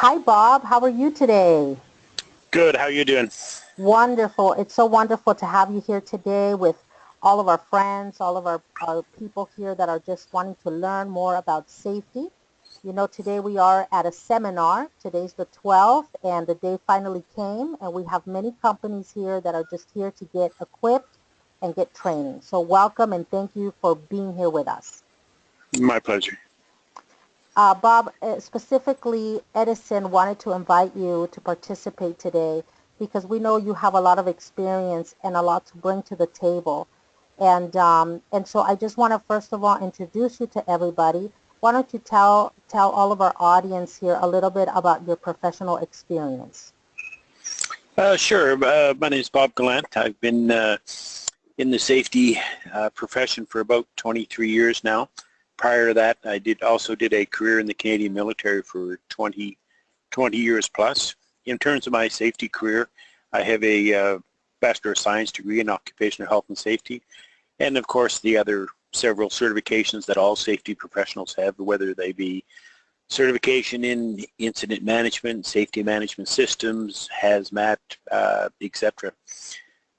Hi, Bob. How are you today? Good. How you doing? Wonderful. It's so wonderful to have you here today with all of our friends, all of our people here that are just wanting to learn more about safety. You know, today we are at a seminar. Today's the 12th, and the day finally came, and we have many companies here that are just here to get equipped and get training. So welcome and thank you for being here with us. My pleasure. Bob, specifically, Edison wanted to invite you to participate today because we know you have a lot of experience and a lot to bring to the table. And so I just want to first of all introduce you to everybody. Why don't you tell all of our audience here a little bit about your professional experience? Sure. My name is Bob Gallant. I've been in the safety profession for about 23 years now. Prior to that, I also did a career in the Canadian military for 20 years plus. In terms of my safety career, I have a Bachelor of Science degree in Occupational Health and Safety, and of course the other several certifications that all safety professionals have, whether they be certification in incident management, safety management systems, hazmat, etc.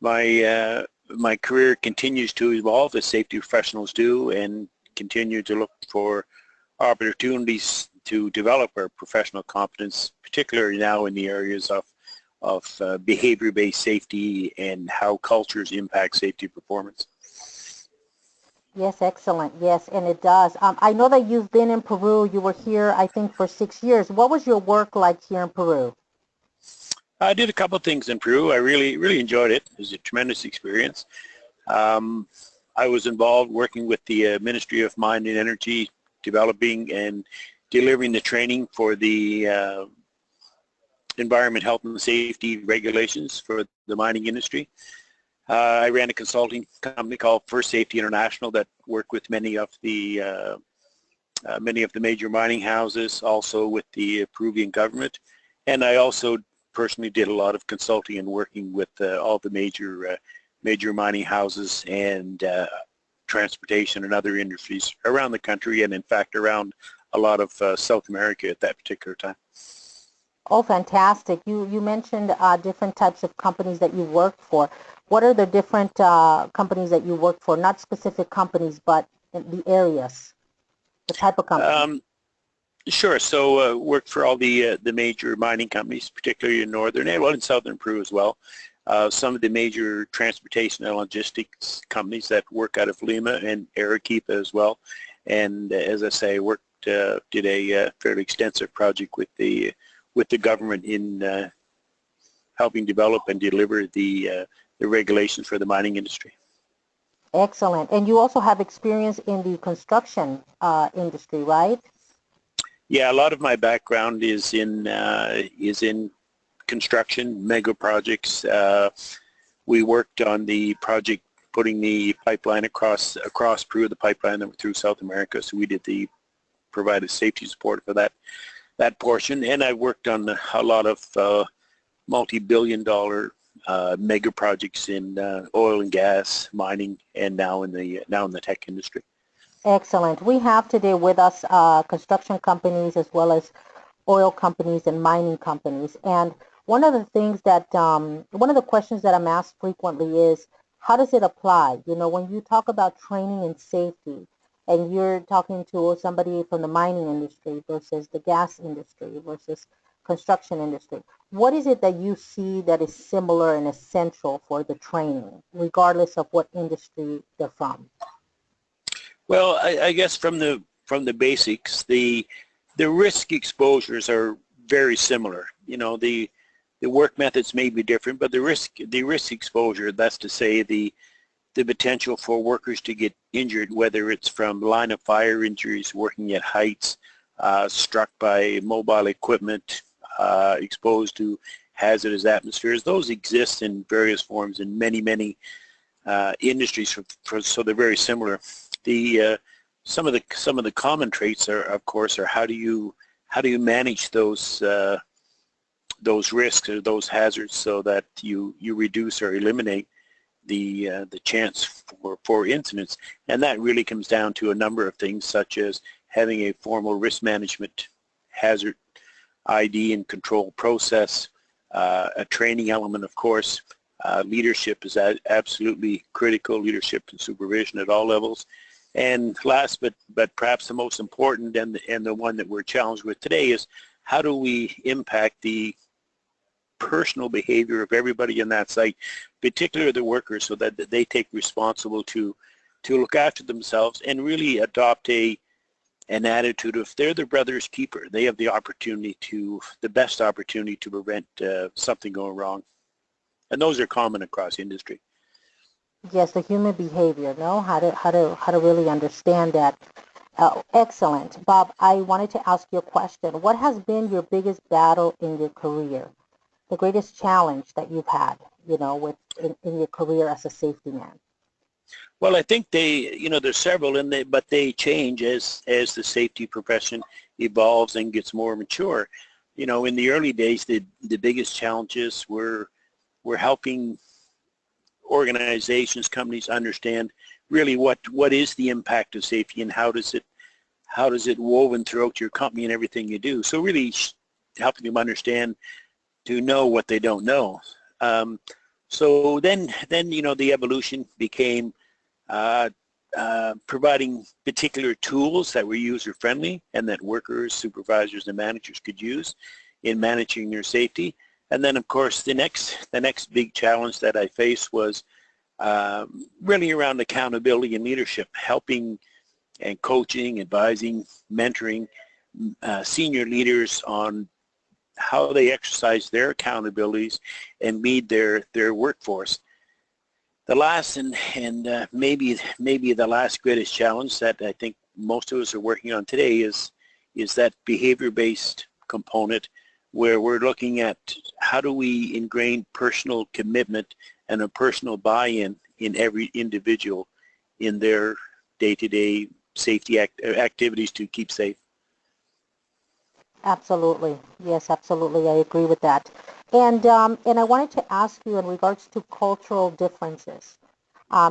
My career continues to evolve as safety professionals do, and continue to look for opportunities to develop our professional competence, particularly now in the areas of behavior-based safety and how cultures impact safety performance. Yes, excellent. Yes, and it does. I know that you've been in Peru. You were here, I think, for 6 years. What was your work like here in Peru? I did a couple of things in Peru. I really enjoyed it. It was a tremendous experience. Um, I was involved working with the Ministry of Mine and Energy, developing and delivering the training for the environment, health, and safety regulations for the mining industry. I ran a consulting company called First Safety International that worked with many of the major mining houses, also with the Peruvian government, and I also personally did a lot of consulting and working with all the major mining houses and transportation and other industries around the country, and in fact around a lot of South America at that particular time. Oh, fantastic. You mentioned different types of companies that you worked for. What are the different companies that you worked for? Not specific companies, but in the areas, the type of company. Sure. So worked for all the major mining companies, particularly in northern and well in southern Peru as well. Some of the major transportation and logistics companies that work out of Lima and Arequipa as well. And as I say, did a fairly extensive project with the government in helping develop and deliver the regulations for the mining industry. Excellent. And you also have experience in the construction industry, right? Yeah, a lot of my background is in construction, mega projects. We worked on the project putting the pipeline across Peru, the pipeline that went through South America. So we provided safety support for that portion, and I worked on a lot of multi-billion-dollar mega projects in oil and gas, mining, and now in the tech industry. Excellent. We have today with us construction companies as well as oil companies and mining companies. And one of the things that, one of the questions that I'm asked frequently is, how does it apply? You know, when you talk about training and safety, and you're talking to somebody from the mining industry versus the gas industry versus construction industry, what is it that you see that is similar and essential for the training, regardless of what industry they're from? Well, I guess from the basics, the risk exposures are very similar. You know, the work methods may be different, but the risk exposure, that's to say the potential for workers to get injured, whether it's from line of fire injuries, working at heights, struck by mobile equipment, exposed to hazardous atmospheres, those exist in various forms in many industries. So they're very similar. Some of the common traits are, of course, how do you manage those risks or those hazards so that you reduce or eliminate the chance for incidents, and that really comes down to a number of things, such as having a formal risk management hazard ID and control process, a training element, of course. Leadership is absolutely critical, leadership and supervision at all levels. And last but perhaps the most important and the one that we're challenged with today is how do we impact the personal behavior of everybody in that site, particularly the workers, so that they take responsible to look after themselves and really adopt an attitude of they're their brother's keeper. They have the opportunity the best opportunity to prevent something going wrong. And those are common across industry. Yes, the human behavior, no? How to really understand that. Excellent. Bob, I wanted to ask you a question. What has been your biggest battle in your career? The greatest challenge that you've had, in your career as a safety man? Well, I think there's several, but they change as the safety profession evolves and gets more mature. In the early days, the biggest challenges were helping organizations, companies understand really what is the impact of safety and how does it woven throughout your company and everything you do. So really helping them understand to know what they don't know. So then the evolution became providing particular tools that were user-friendly and that workers, supervisors, and managers could use in managing their safety. And then, of course, the next big challenge that I faced was really around accountability and leadership, helping and coaching, advising, mentoring senior leaders on how they exercise their accountabilities and lead their workforce. The last and maybe the last greatest challenge that I think most of us are working on today is that behavior-based component, where we're looking at how do we ingrain personal commitment and a personal buy-in in every individual in their day-to-day safety activities to keep safe. Absolutely. Yes, absolutely. I agree with that. And I wanted to ask you in regards to cultural differences.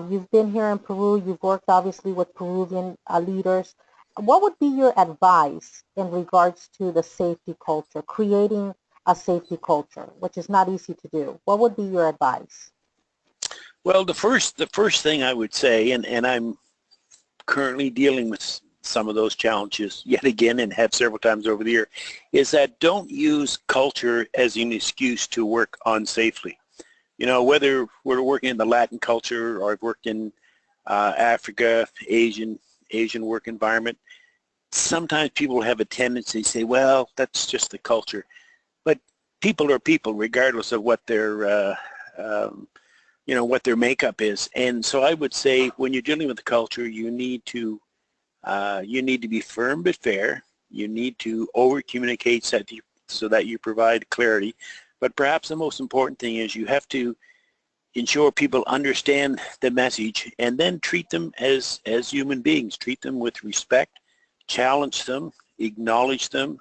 You've been here in Peru. You've worked obviously with Peruvian leaders. What would be your advice in regards to the safety culture, creating a safety culture, which is not easy to do? What would be your advice? Well, the first thing I would say, and I'm currently dealing with some of those challenges yet again and have several times over the year, is that don't use culture as an excuse to work unsafely. Whether we're working in the Latin culture or I've worked in Africa, Asian work environment, sometimes people have a tendency to say, well, that's just the culture. But people are people regardless of what their what their makeup is. And so I would say when you're dealing with the culture, you need to be firm but fair. You need to over-communicate so that you provide clarity. But perhaps the most important thing is you have to ensure people understand the message and then treat them as human beings. Treat them with respect, challenge them, acknowledge them,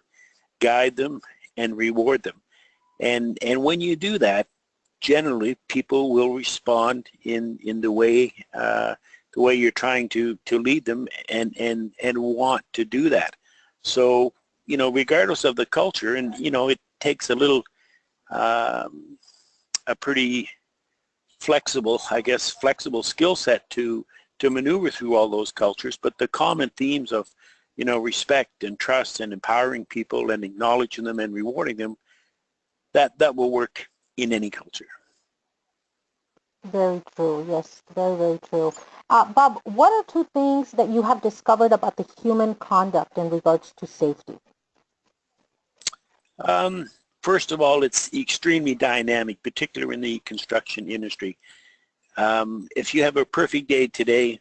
guide them, and reward them. And when you do that, generally people will respond in the way you're trying to lead them and want to do that. So regardless of the culture, and it takes a pretty flexible skill set to maneuver through all those cultures. But the common themes of respect and trust and empowering people and acknowledging them and rewarding them, that will work in any culture. Very true. Yes, very, very true. Bob, what are two things that you have discovered about the human conduct in regards to safety? First of all, it's extremely dynamic, particularly in the construction industry. If you have a perfect day today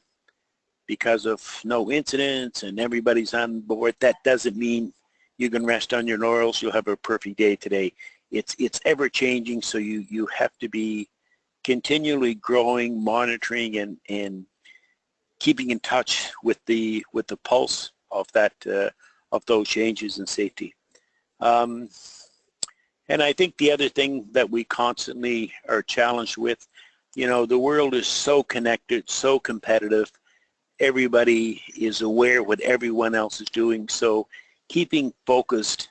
because of no incidents and everybody's on board, that doesn't mean you can rest on your laurels. You'll have a perfect day today. It's ever changing, so you have to be continually growing, monitoring, and keeping in touch with the pulse of those changes in safety. And I think the other thing that we constantly are challenged with, the world is so connected, so competitive. Everybody is aware of what everyone else is doing. So keeping focused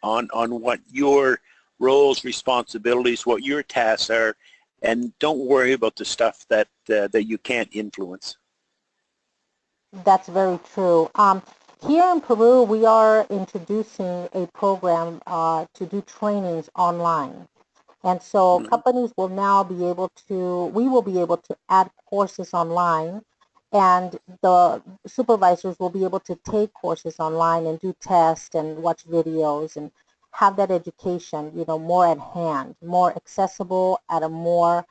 on what your roles, responsibilities, what your tasks are, and don't worry about the stuff that that you can't influence. That's very true. Here in Peru, we are introducing a program to do trainings online. And so Mhm. companies will now be able to, we will be able to add courses online, and the supervisors will be able to take courses online and do tests and watch videos and have that education, more at hand, more accessible at a more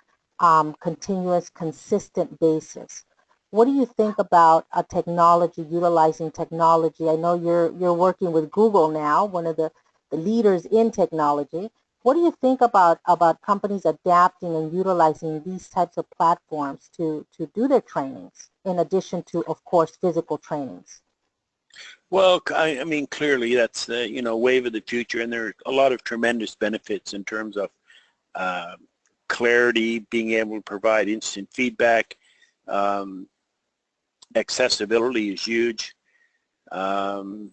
continuous, consistent basis. What do you think about a technology, utilizing technology? I know you're working with Google now, one of the leaders in technology. What do you think about companies adapting and utilizing these types of platforms to do their trainings, in addition to, of course, physical trainings? Well, I mean, clearly that's the wave of the future, and there are a lot of tremendous benefits in terms of uh, clarity, being able to provide instant feedback. Um, Accessibility is huge. One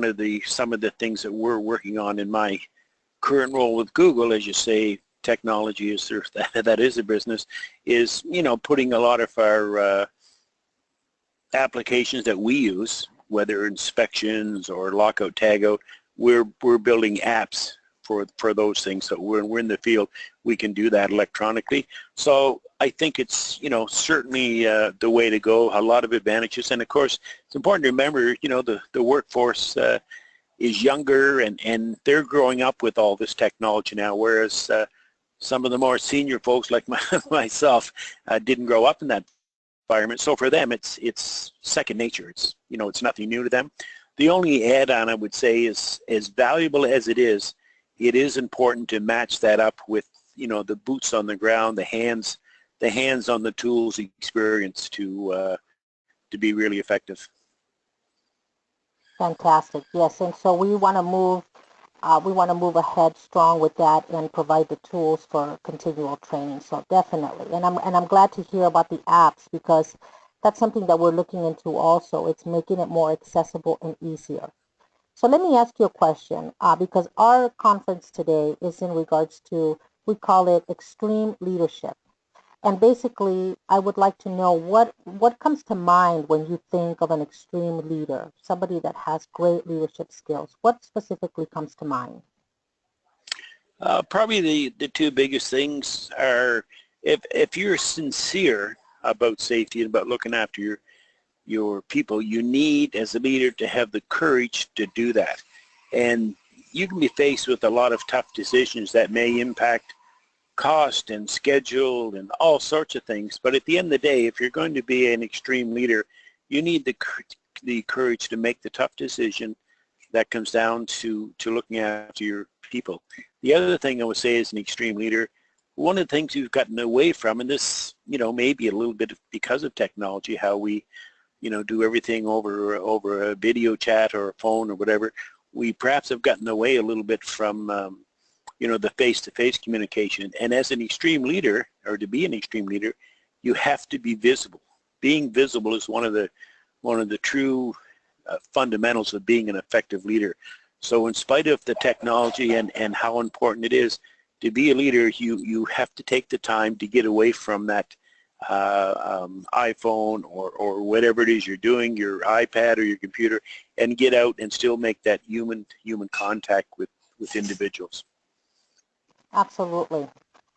of some of the things that we're working on in my current role with Google, as you say, technology is that is a business, is putting a lot of our applications that we use, whether inspections or lockout tagout, we're building apps for those things. So when we're in the field, we can do that electronically. So I think it's certainly the way to go. A lot of advantages, and of course it's important to remember the workforce is younger, and they're growing up with all this technology now, whereas some of the more senior folks like myself didn't grow up in that environment. So for them, it's second nature. It's nothing new to them. The only add-on I would say is, as valuable as it is important to match that up with the boots on the ground, the hands on the tools experience to be really effective. Fantastic. Yes, and so we want to move ahead strong with that and provide the tools for continual training. So definitely, and I'm glad to hear about the apps, because that's something that we're looking into also. It's making it more accessible and easier. So let me ask you a question, because our conference today is in regards to, we call it extreme leadership. And basically, I would like to know what comes to mind when you think of an extreme leader, somebody that has great leadership skills. What specifically comes to mind? Probably the two biggest things are, if you're sincere about safety and about looking after your people, you need, as a leader, to have the courage to do that. And you can be faced with a lot of tough decisions that may impact cost and schedule and all sorts of things. But at the end of the day, if you're going to be an extreme leader, you need the courage to make the tough decision that comes down to looking after your people. The other thing I would say as an extreme leader, one of the things we've gotten away from, and this, maybe a little bit because of technology, how we, do everything over a video chat or a phone or whatever, we perhaps have gotten away a little bit from, the face-to-face communication. And as an extreme leader, or to be an extreme leader, you have to be visible. Being visible is one of the true fundamentals of being an effective leader. So in spite of the technology and how important it is to be a leader, you have to take the time to get away from that iPhone or whatever it is you're doing, your iPad or your computer, and get out and still make that human contact with individuals. Absolutely,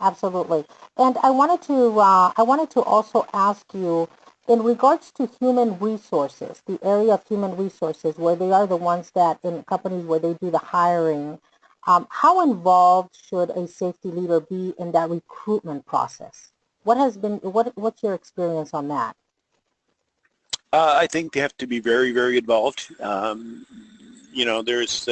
absolutely. And I wanted to also ask you, in regards to human resources, the area of human resources, where they are the ones that in companies where they do the hiring, how involved should a safety leader be in that recruitment process? What's your experience on that? I think they have to be very, very involved. There's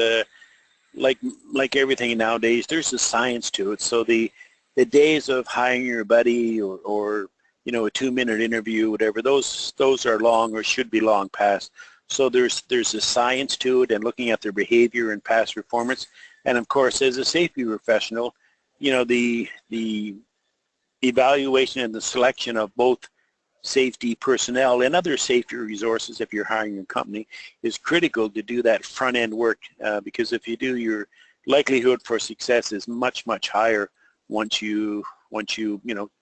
like everything nowadays, there's a science to it. So the days of hiring your buddy or a 2-minute interview, whatever, those are long or should be long past. So there's a science to it, and looking at their behavior and past performance. And of course, as a safety professional, the evaluation and the selection of both safety personnel and other safety resources if you're hiring a company is critical to do that front-end work, because if you do, your likelihood for success is much, much higher once you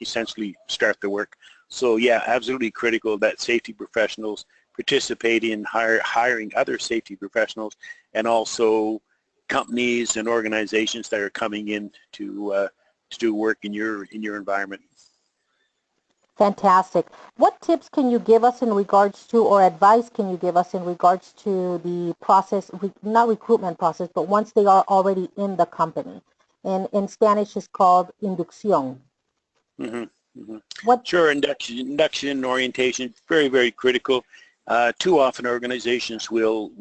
essentially start the work. So yeah, absolutely critical that safety professionals participate in hiring other safety professionals, and also companies and organizations that are coming in to do work in your environment. Fantastic. What tips can you give us in regards to, or advice can you give us in regards to the process, not recruitment process, but once they are already in the company? And in Spanish is called inducción. Mm-hmm. Mm-hmm. What? Sure, induction, orientation, very, very critical. Too often organizations will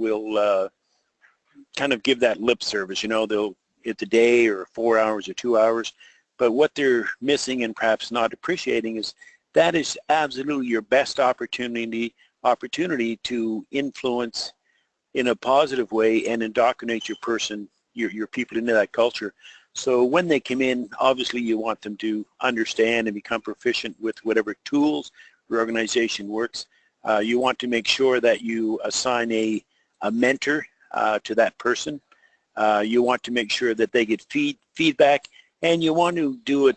kind of give that lip service. They'll hit the day or 4 hours or 2 hours, but what they're missing and perhaps not appreciating is that is absolutely your best opportunity to influence in a positive way and indoctrinate your people into that culture. So when they come in, obviously you want them to understand and become proficient with whatever tools your organization works. You want to make sure that you assign a mentor to that person. You want to make sure that they get feedback, and you want to do it,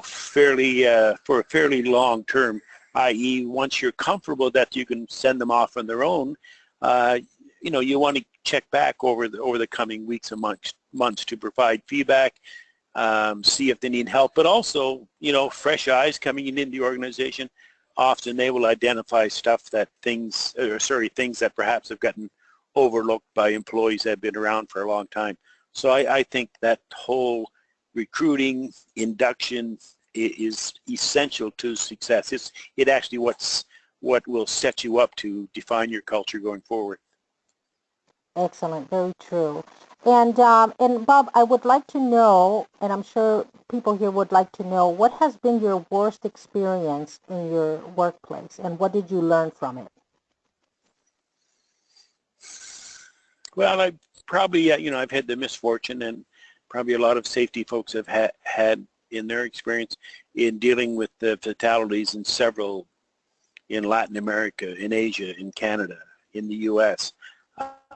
fairly for a fairly long term, i.e., once you're comfortable that you can send them off on their own, you want to check back over the coming weeks and months to provide feedback, see if they need help, but also, fresh eyes coming into the organization. Often they will identify things that perhaps have gotten overlooked by employees that have been around for a long time. So I think that whole recruiting, induction is essential to success. It actually what will set you up to define your culture going forward. Excellent, very true. And Bob, I would like to know, and I'm sure people here would like to know, what has been your worst experience in your workplace, and what did you learn from it? Well, I probably, I've had the misfortune, and probably a lot of safety folks have had in their experience in dealing with the fatalities in Latin America, in Asia, in Canada, in the U.S.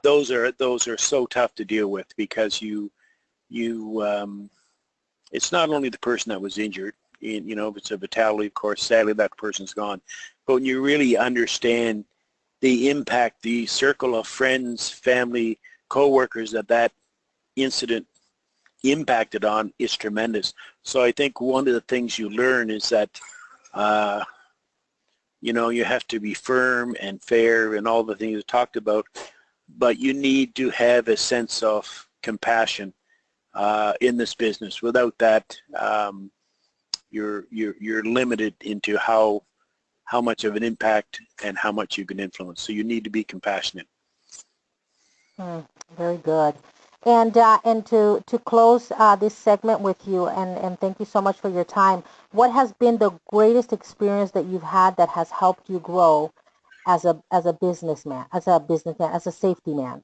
Those are so tough to deal with, because it's not only the person that was injured. If it's a fatality, of course, sadly that person's gone. But when you really understand the impact, the circle of friends, family, co-workers that incident impacted on is tremendous. So I think one of the things you learn is that you have to be firm and fair and all the things you talked about, but you need to have a sense of compassion in this business. Without that, you're limited into how much of an impact and how much you can influence. So you need to be compassionate. Very good. And to close this segment with you, and thank you so much for your time. What has been the greatest experience that you've had that has helped you grow as a businessman, as a safety man?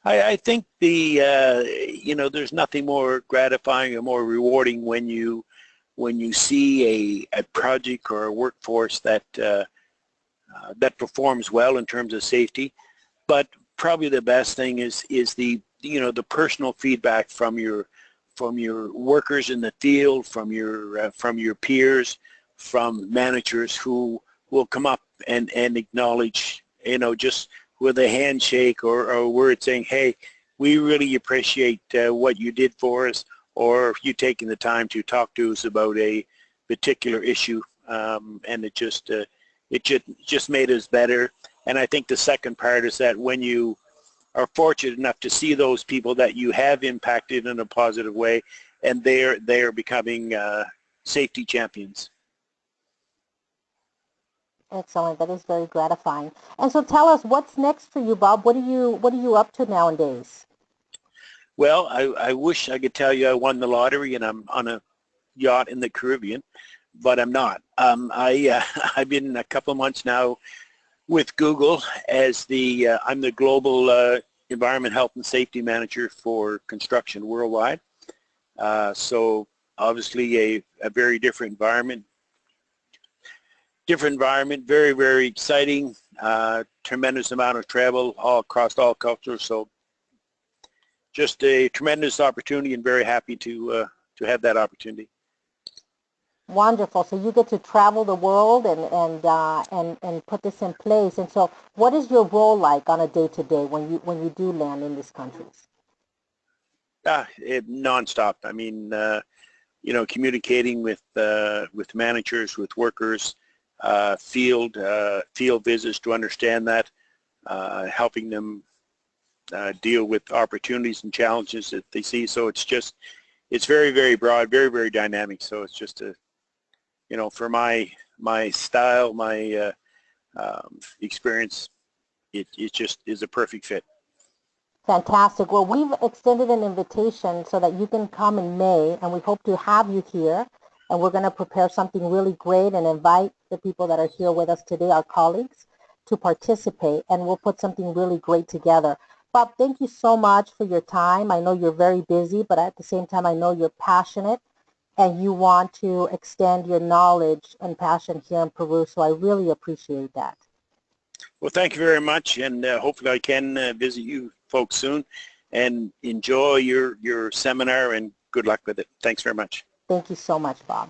I think there's nothing more gratifying or more rewarding when you see a project or a workforce that performs well in terms of safety. But probably the best thing is the personal feedback from your workers in the field, from your peers, from managers who will come up and acknowledge, just with a handshake or a word saying, hey, we really appreciate what you did for us, or you taking the time to talk to us about a particular issue, and it just made us better. And I think the second part is that when you are fortunate enough to see those people that you have impacted in a positive way, and they are becoming safety champions. Excellent. That is very gratifying. And so tell us, what's next for you, Bob? What are you up to nowadays? Well, I wish I could tell you I won the lottery and I'm on a yacht in the Caribbean, but I'm not. I've been a couple of months now with Google as I'm the global environment, health, and safety manager for construction worldwide. So obviously a very different environment, different environment, very, very exciting, tremendous amount of travel all across all cultures. So just a tremendous opportunity, and very happy to have that opportunity. Wonderful. So you get to travel the world and put this in place. And so, what is your role like on a day-to-day when you do land in these countries? Nonstop. I mean, communicating with managers, with workers, field visits to understand that, helping them deal with opportunities and challenges that they see. So it's very, very broad, very, very dynamic. So it's just for my style, my experience, it just is a perfect fit. Fantastic. Well, we've extended an invitation so that you can come in May, and we hope to have you here. And we're going to prepare something really great and invite the people that are here with us today, our colleagues, to participate, and we'll put something really great together. Bob, thank you so much for your time. I know you're very busy, but at the same time, I know you're passionate and you want to extend your knowledge and passion here in Peru, so I really appreciate that. Well, thank you very much, and hopefully I can visit you folks soon, and enjoy your seminar, and good luck with it. Thanks very much. Thank you so much, Bob.